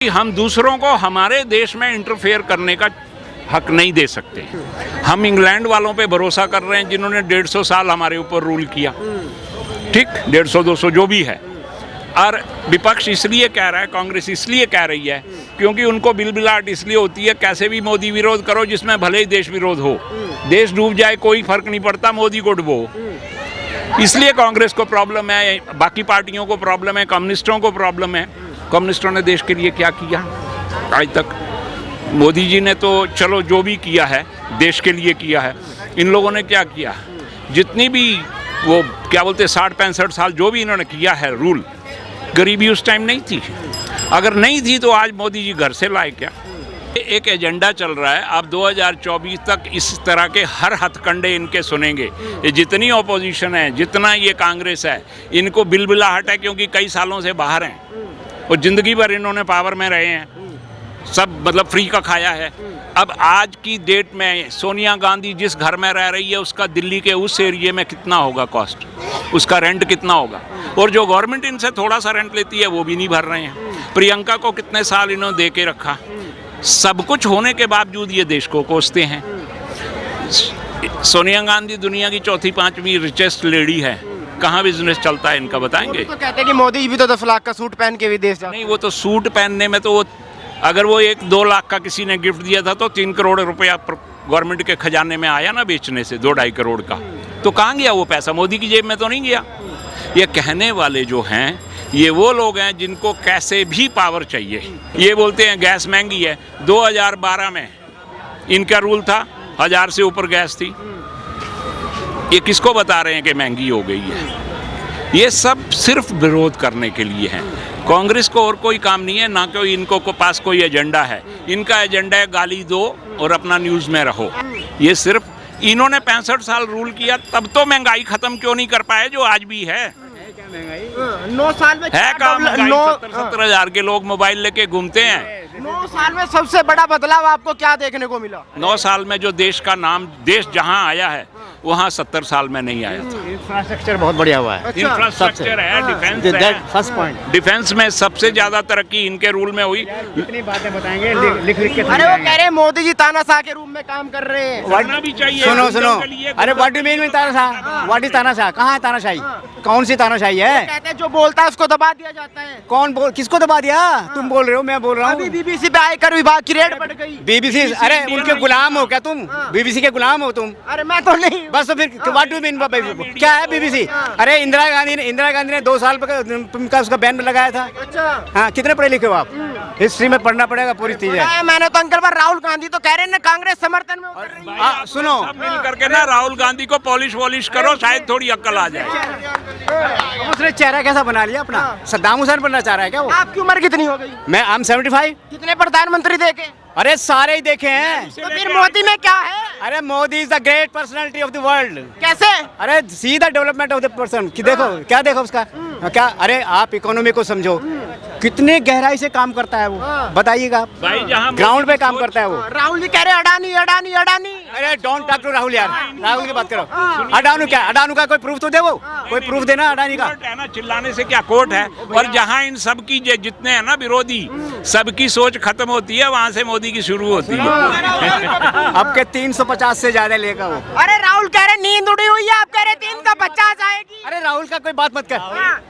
हम दूसरों को हमारे देश में इंटरफेयर करने का हक नहीं दे सकते। हम इंग्लैंड वालों पे भरोसा कर रहे हैं जिन्होंने 150 साल हमारे ऊपर रूल किया, ठीक, 150-200 जो भी है। और विपक्ष इसलिए कह रहा है, कांग्रेस इसलिए कह रही है क्योंकि उनको बिलबिलाहट इसलिए होती है कैसे भी मोदी विरोध करो जिसमें भले ही देश विरोध हो, देश डूब जाए कोई फर्क नहीं पड़ता, मोदी को डुबो। इसलिए कांग्रेस को प्रॉब्लम है, बाकी पार्टियों को प्रॉब्लम है, कम्युनिस्टों को प्रॉब्लम है। कम्युनिस्टों ने देश के लिए क्या किया आज तक? मोदी जी ने तो चलो जो भी किया है देश के लिए किया है, इन लोगों ने क्या किया? जितनी भी वो क्या बोलते 60-65 साल जो भी इन्होंने किया है रूल, गरीबी उस टाइम नहीं थी। अगर नहीं थी तो आज मोदी जी घर से लाए क्या? एक एजेंडा चल रहा है, आप 2024 तक इस तरह के हर हथकंडे इनके सुनेंगे। ये जितनी ऑपोजिशन है, जितना ये कांग्रेस है, इनको बिलबिलाहट है क्योंकि कई सालों से बाहर हैं और ज़िंदगी भर इन्होंने पावर में रहे हैं, सब मतलब फ्री का खाया है। अब आज की डेट में सोनिया गांधी जिस घर में रह रही है उसका दिल्ली के उस एरिया में कितना होगा कॉस्ट, उसका रेंट कितना होगा? और जो गवर्नमेंट इनसे थोड़ा सा रेंट लेती है वो भी नहीं भर रहे हैं। प्रियंका को कितने साल इन्होंने दे के रखा, सब कुछ होने के बावजूद ये देश को कोसते हैं। सोनिया गांधी दुनिया की 4वीं-5वीं रिचेस्ट लेडी है, कहाँ बिजनेस चलता है इनका बताएंगे? तो कहते हैं कि मोदी भी तो 10 लाख का सूट पहन के विदेश जाते नहीं, वो तो सूट पहनने में तो वो, अगर वो 1-2 लाख का किसी ने गिफ्ट दिया था तो 3 करोड़ रुपया गवर्नमेंट के खजाने में आया ना बेचने से, 2-2.5 करोड़ का। तो कहाँ गया वो पैसा? मोदी की जेब में तो नहीं गया। ये कहने वाले जो हैं ये वो लोग हैं जिनको कैसे भी पावर चाहिए। ये बोलते हैं गैस महंगी है, 2012 में इनका रूल था 1000 से ऊपर गैस थी। ये किसको बता रहे हैं कि महंगी हो गई है? ये सब सिर्फ विरोध करने के लिए हैं। कांग्रेस को और कोई काम नहीं है, ना कोई इनको को पास कोई एजेंडा है। इनका एजेंडा है गाली दो और अपना न्यूज़ में रहो। ये सिर्फ इन्होंने 65 साल रूल किया, तब तो महंगाई खत्म क्यों नहीं कर पाए जो आज भी है? 9 साल में है काम? 70 हजार के लोग मोबाइल लेके घूमते हैं। 9 साल में सबसे बड़ा बदलाव आपको क्या देखने को मिला? 9 साल में जो देश का नाम, देश जहां आया है वहाँ 70 साल में नहीं आया था। इंफ्रास्ट्रक्चर बहुत बढ़िया हुआ है। इंफ्रास्ट्रक्चर है, डिफेंस है, फर्स्ट पॉइंट। डिफेंस में सबसे ज्यादा तरक्की इनके रूल में हुई। कितनी बातें बताएंगे, लिख लिख के। अरे वो कह रहे हैं मोदी जी तानाशाह के रूम में काम कर रहे हैं। करना भी चाहिए। सुनो, अरे व्हाट डू मीन विद तानाशाह? व्हाट इज तानाशाह? कहाँ है तानाशाही? कौन सी तानाशाही है? कहते हैं जो बोलता है उसको दबा दिया जाता है। कौन बोल, किसको दबा दिया? तुम बोल रहे हो, मैं बोल रहा अभी हूँ। बीबीसी पे आयकर विभाग की रेड बढ़ गई। बीबीसी, अरे उनके गुलाम हो क्या तुम? बीबीसी के गुलाम हो तुम? अरे मैं तो नहीं। बस तो फिर व्हाट डू मीन क्या है बीबीसी? अरे इंदिरा गांधी ने 2 साल का उसका बैन लगाया था। अच्छा, हाँ, कितने पढ़े लिखे हो आप? हिस्ट्री में पढ़ना पड़ेगा पूरी चीजें। मैंने तो अंकल पर राहुल गांधी तो कह रहे हैं ना कांग्रेस समर्थन में उतर रही है। सुनो, सब मिल करके ना राहुल गांधी को पॉलिश करो, शायद थोड़ी अक्ल आ जाए। उसने चेहरा कैसा बना लिया अपना? सद्दाम हुसैन बनना चाह रहा है क्या वो? आपकी उम्र कितनी हो गई? मैं I'm 75। कितने प्रधानमंत्री देखे? अरे सारे ही देखे हैं। तो फिर मोदी में क्या है? अरे Modi is the great personality of the world. कैसे? अरे see the development of the person कि देखो क्या देखो उसका क्या। अरे आप इकोनॉमी को समझो, कितने गहराई से काम करता है वो, बताइएगा। भाई जहाँ ग्राउंड पे काम करता है वो। राहुल जी कह रहे अडानी अडानी अडानी। अरे डोंट टॉक टू राहुल यार, राहुल की बात करो। अडानू क्या? अडानू का कोई प्रूफ तो दे, वो कोई प्रूफ देना अडानी का। कोर्ट है ना, चिल्लाने से क्या कोर्ट है? और जहाँ इन सब की जितने हैं ना विरोधी, सबकी सोच खत्म होती है, वहाँ से मोदी की शुरू होती है। अब के 350 से ज्यादा लेगा वो। अरे राहुल कह रहे नींद उड़ी हुई है, आप कह रहे 3 का 50 आएगी। अरे राहुल का कोई बात मत कर।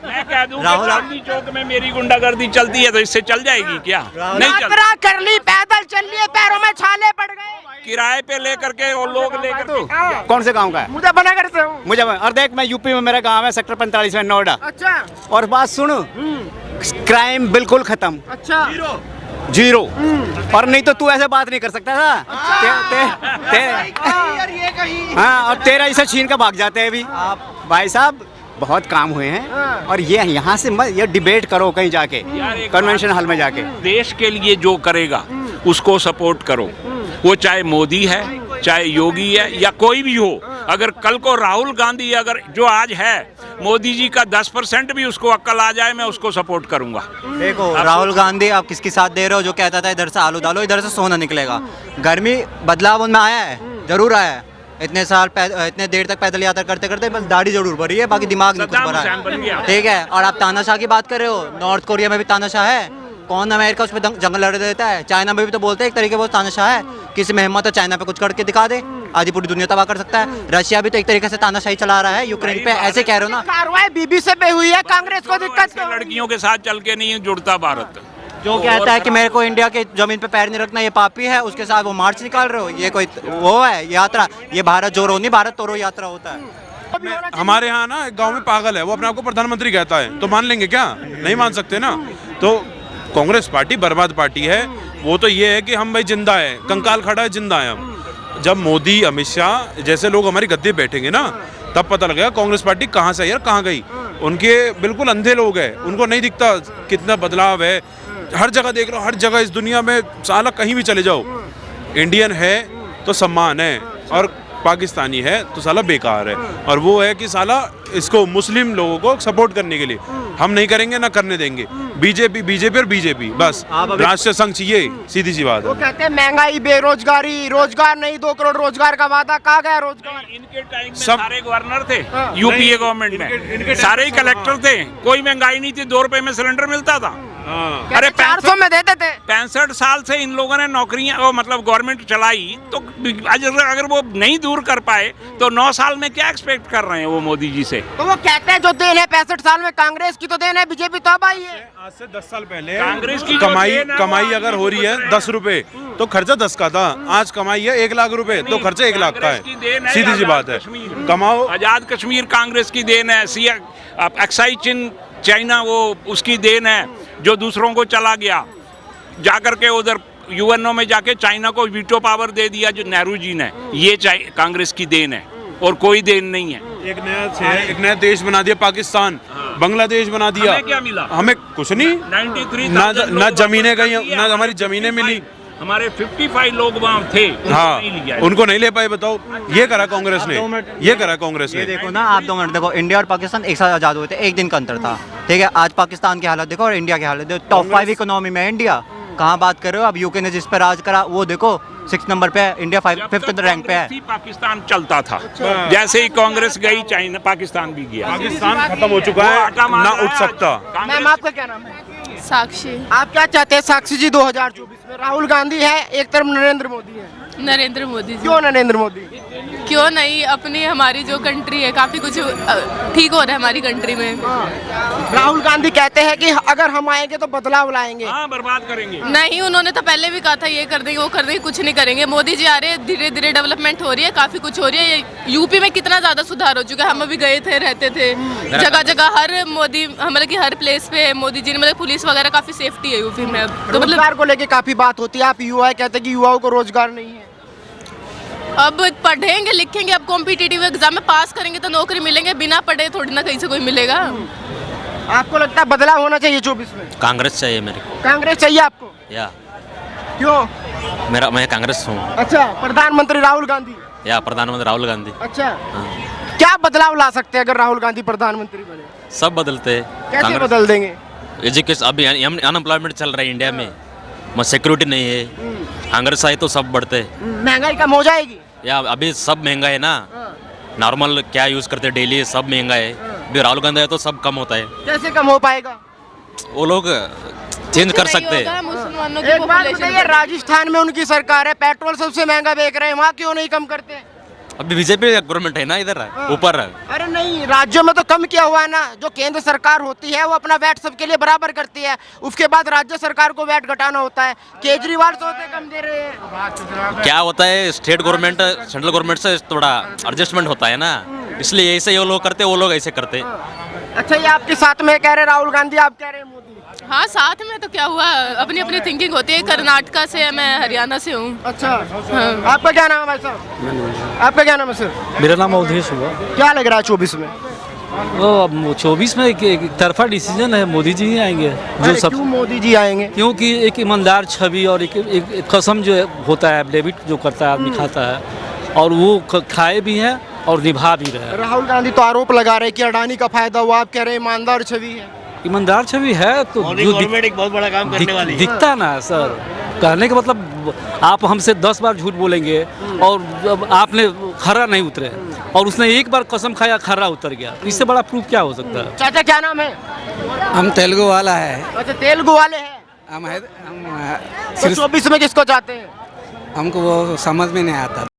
मैं कह दूं कि गांधी चौक में मेरी गुंडागर्दी चलती है तो इससे चल जाएगी क्या? नहीं चल। यात्रा कर ली, पैदल चल लिए, पैरों में छाले पड़ गए। किराए पे लेकर के और लोग लेकर के। कौन से गांव का है? मुझे बना करते हूँ। मुझे और देख, मैं यूपी में, मेरा गांव है सेक्टर 45 में, नोएडा। अच्छा और बात सुनो, क्राइम बिल्कुल खत्म, अच्छा, जीरो। और नहीं तो तू ऐसे बात नहीं कर सकता था। हाँ, और तेरा इसे छीन के भाग जाते हैं अभी। भाई साहब बहुत काम हुए हैं। और ये यहाँ से मत ये डिबेट करो कहीं जाके, कन्वेंशन हॉल में जाके। देश के लिए जो करेगा उसको सपोर्ट करो, वो चाहे मोदी है, चाहे योगी है, या कोई भी हो। अगर कल को राहुल गांधी अगर जो आज है, मोदी जी का 10% भी उसको अक्ल आ जाए, मैं उसको सपोर्ट करूंगा। देखो राहुल गांधी आप किसके साथ दे रहे हो? जो कहता था इधर से आलू डालो, इधर से सोना निकलेगा। गर्मी बदलाव उनमें आया है, जरूर आया है। इतने देर तक पैदल यात्रा करते करते बस दाढ़ी जरूर भरी है, बाकी दिमाग नहीं कुछ भरा है। ठीक है, और आप तानाशाह की बात कर रहे हो, नॉर्थ कोरिया में भी तानाशाह है। कौन अमेरिका उस पर जंग लड़ देता है? चाइना में भी तो बोलते हैं एक तरीके से वो तानाशाह है, किसी में हिम्मत है चाइना पे कुछ करके दिखा दे, आधी पूरी दुनिया तबाह कर सकता है। रशिया भी तो एक तरीके से तानाशाही चला रहा है यूक्रेन पे, ऐसे कह रहे हो ना। कार्रवाई बीबी से पे हुई है, कांग्रेस को दिक्कत क्यों? लड़कियों के साथ चल के नहीं जुड़ता भारत। जो कहता है कि मेरे को इंडिया के जमीन पे पैर नहीं रखना, ये पापी है, उसके साथ वो मार्च निकाल रहे हो, ये कोई वो है यात्रा? ये भारत जोड़ो नहीं, भारत तोड़ो यात्रा होता है। हमारे यहाँ ना एक गांव में पागल है, वो अपने आप को प्रधानमंत्री कहता है, तो मान लेंगे क्या? नहीं मान सकते ना। तो कांग्रेस पार्टी बर्बाद पार्टी है। वो तो ये है कि हम भाई जिंदा है, कंकाल खड़ा है, जिंदा है हम। जब मोदी अमित शाह जैसे लोग हमारी गद्दी बैठेंगे ना, तब पता लगेगा कांग्रेस पार्टी कहाँ से यार कहाँ गई। उनके बिल्कुल अंधे लोग हैं, उनको नहीं दिखता कितना बदलाव है। हर जगह देख लो, हर जगह इस दुनिया में साला कहीं भी चले जाओ, इंडियन है तो सम्मान है, और पाकिस्तानी है तो साला बेकार है। और वो है कि साला इसको मुस्लिम लोगों को सपोर्ट करने के लिए हम नहीं करेंगे, ना करने देंगे। बीजेपी और बीजेपी बस, राष्ट्रीय संघ चाहिए, सीधी सी बात वो है। कहते हैं महंगाई, बेरोजगारी, रोजगार नहीं, 2 करोड़ रोजगार का वादा, कहाँ गया रोजगार? इनके टाइम में सब- सारे गवर्नर थे यूपीए गवर्नमेंट में, सारे ही कलेक्टर थे, कोई महंगाई नहीं थी, 2 रुपए में सिलेंडर मिलता था। अरे 400 में देते थे। 65 साल से इन लोगों ने नौकरियां वो मतलब गवर्नमेंट चलाई, तो अगर वो नहीं दूर कर पाए तो 9 साल में क्या एक्सपेक्ट कर रहे हैं वो मोदी जी से? तो वो कहते हैं जो देन है 65 साल में कांग्रेस की, तो देन है बीजेपी तो अब आई है। आज से 10 साल पहले कांग्रेस की जो कमाई देन है वो कमाई अगर हो रही है 10 रुपए, तो खर्चा 10 का था। आज कमाई है 1 लाख रुपए, तो खर्चा 1 लाख का कांग्रेस की देन है। सीधी सी बात है, कमाओ। आजाद कश्मीर कांग्रेस की देन है। एक्साइज इन चाइना वो उसकी देन है, जो दूसरों को चला गया, जाकर के उधर यूएनओ में जाके चाइना को वीटो पावर दे दिया जो नेहरू जी ने। ये कांग्रेस की देन है और कोई देन नहीं है। एक नया देश बना दिया पाकिस्तान, बांग्लादेश बना दिया। हमें क्या मिला? हमें कुछ नहीं, 93,000 ना लोग जमीनें गई, वापस ना हमारी जमीनें मिली। हमारे 55 लोग वहाँ थे, उनको हाँ, नहीं लिया। उनको नहीं ले पाए। बताओ, ये करा कांग्रेस ने, ये करा कांग्रेस ये ने। देखो ना, आप 2 मिनट देखो, इंडिया और पाकिस्तान एक साथ आज़ाद हुए थे, एक दिन का अंतर था, ठीक है। आज पाकिस्तान की हालत देखो और इंडिया की हालत देखो। टॉप 5 इकोनॉमी में इंडिया, कहाँ बात कर रहे हो? अब यूके ने जिस पर राज करा वो देखो 6 नंबर पे है, इंडिया 5th रैंक पे है। पाकिस्तान चलता था, जैसे ही कांग्रेस गई चाइना पाकिस्तान भी गया। पाकिस्तान खत्म हो चुका वो है, आटा मार ना रहा उठ है। सकता। मैम आपका क्या नाम है? साक्षी। आप क्या चाहते हैं साक्षी जी? 2024 में राहुल गांधी है, एक तरफ नरेंद्र मोदी है। नरेंद्र मोदी जी। क्यों नरेंद्र मोदी? क्यों नहीं, अपनी हमारी जो कंट्री है काफ़ी कुछ ठीक हो रहा है हमारी कंट्री में। राहुल गांधी कहते हैं कि अगर हम आएंगे तो बदलाव लाएंगे। हाँ, बर्बाद करेंगे। नहीं, उन्होंने तो पहले भी कहा था ये कर देंगे वो कर देंगे, कुछ नहीं करेंगे। मोदी जी आ रहे हैं, धीरे धीरे डेवलपमेंट हो रही है, काफ़ी कुछ हो रही है। यूपी में कितना ज़्यादा सुधार हो चुका है, हम अभी गए थे, रहते थे जगह जगह, हर मोदी मतलब कि हर प्लेस पे मोदी जी ने, मतलब पुलिस वगैरह काफ़ी सेफ्टी है यूपी में अब तो। मतलब रोजगार को लेके काफी बात होती है, आप युवा है, कहते हैं कि युवाओं को रोजगार नहीं है। अब पढ़ेंगे लिखेंगे, अब कॉम्पिटिटिव एग्जाम में पास करेंगे तो नौकरी मिलेंगे, बिना पढ़े थोड़ी ना कहीं से कोई मिलेगा। आपको लगता है बदलाव होना चाहिए 24 में? कांग्रेस चाहिए मेरे को। कांग्रेस चाहिए आपको? या क्यों? मैं कांग्रेस हूँ। अच्छा, प्रधानमंत्री राहुल गांधी? या प्रधानमंत्री राहुल गांधी। अच्छा, क्या बदलाव ला सकते हैं अगर राहुल गांधी प्रधानमंत्री बने? सब बदलते हैं। कैसे बदल देंगे? एजुकेशन, अभी अनएम्प्लॉयमेंट चल रहा है इंडिया में, सिक्योरिटी नहीं है। कांग्रेस आई तो सब बढ़ते। महंगाई कम हो जाएगी? या अभी सब महंगा है ना, नॉर्मल क्या यूज़ करते हैं डेली, सब महंगा है। अभी राहुल गांधी आए तो सब कम होता है। कैसे कम हो पाएगा? वो लोग चेंज कर सकते हैं। होगा, मुसलमानों की एक बात पॉपुलेशन बताइए, राजस्थान में उनकी सरकार है, पेट्रोल सबसे महंगा बेच रहे हैं, वहाँ क्यों नहीं कम करते? अभी बीजेपी गवर्नमेंट है ना इधर ऊपर। अरे नहीं, राज्यों में तो कम किया हुआ है ना। जो केंद्र सरकार होती है वो अपना वैट सबके लिए बराबर करती है, उसके बाद राज्य सरकार को वैट घटाना होता है। केजरीवाल सोचते कम दे रहे हैं। क्या होता है, स्टेट गवर्नमेंट सेंट्रल गवर्नमेंट से थोड़ा एडजस्टमेंट होता है ना, इसलिए ऐसे ये लोग करते, वो लोग ऐसे करते। अच्छा, ये आपके साथ में कह रहे राहुल गांधी, आप कह रहे हैं मोदी? हाँ, साथ में तो क्या हुआ, अपनी अपनी थिंकिंग होती है। कर्नाटका से है, मैं हरियाणा से हूँ। अच्छा, आपका क्या नाम है भाई साहब? आपका क्या नाम है सर? मेरा नाम अवधेश हुआ। क्या लग रहा है 24 में? अब 24 में एक तरफा डिसीजन है, मोदी जी ही आएंगे। जो सब क्यों मोदी जी आएंगे? क्योंकि एक ईमानदार छवि और एक कसम जो होता है, डेबिट जो करता है आदमी खाता है, और वो खाए भी हैं और निभा भी रहे हैं। राहुल गांधी तो आरोप लगा रहे हैं कि अडानी का फायदा हुआ, आप कह रहे हैं ईमानदार छवि है। ईमानदार छवि है तो गवर्नमेंट एक बहुत बड़ा काम करने वाली है। दिखता ना सर, कहने का मतलब आप हमसे 10 बार झूठ बोलेंगे और जब आपने खरा नहीं उतरे, और उसने एक बार कसम खाया खरा उतर गया, इससे बड़ा प्रूफ क्या हो सकता है? चाचा क्या नाम है? हम तेलुगु वाला है। अच्छा, तेलुगु वाले हैं। हम तो 24 में किसको चाहते हैं? हमको वो समझ में नहीं आता।